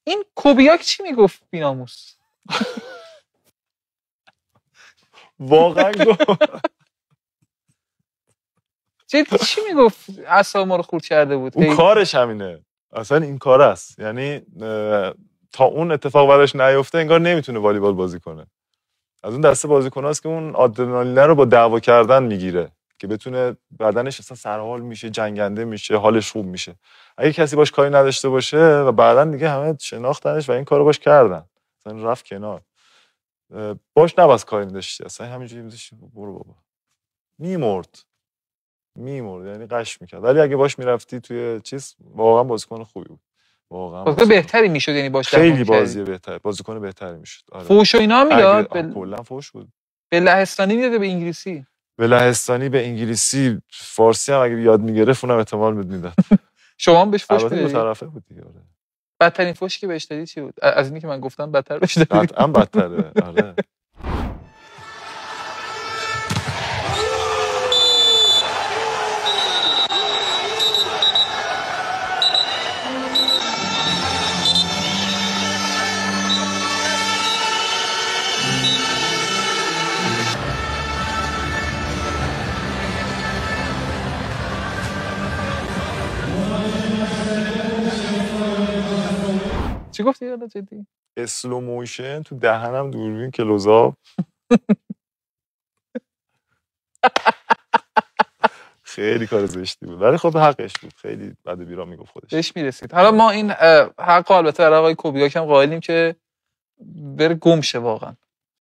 این کوبیاک چی میگفت بیناموس؟ واقعا چی میگفت؟ اعصاب ما رو خورد کرده بود. اون کارش همینه، اصلا این کار است. یعنی تا اون اتفاق براش نیفته انگار نمیتونه والیبال بازی کنه. از اون دسته بازیکناست که اون آدرنالین رو با دعوا کردن میگیره که بتونه بدنش اصلا سرحال میشه، جنگنده میشه، حالش خوب میشه. اگه کسی باش کاری نداشته باشه و بعدن دیگه همه شناختنش و این کارو باش کردن، اصلا رفت کنار، باش نباید کاری داشتی، اصلا همینجوری میذاشتی برو بابا، میمرد، یعنی قش میکرد. ولی اگه باش میرفتی توی چیز، واقعا بازیکن خوبی بود، واقعا بازیکن بهتری میشد، یعنی باش خیلی بازیکن بهتری میشد. آره. فوش و اینا میداد، کلا فوش بود. به لهستانی میداد، به انگلیسی، به لهستانی، به انگلیسی، فارسی هم اگه یاد میگرفت اونم احتمال میداد. شما هم بهش فوش البته میدادی؟ دو طرفه بود دیگه. آره. بدترین فوشی که بهش دادی چی بود؟ از اینی که من گفتم بدتر بهش دادی؟ قطعا بدتره. آره. چی گفتی حالا جدی؟ اسلو موشن تو دهنم دوربین کلوزآپ. خیلی کار زشتی بود، ولی خب حقش بود، خیلی بد بیرا میگفت خودش. بهش میرسید. حالا ما این حق البته برای آقای کوبیاک هم قائلیم که بره گم شه واقعا.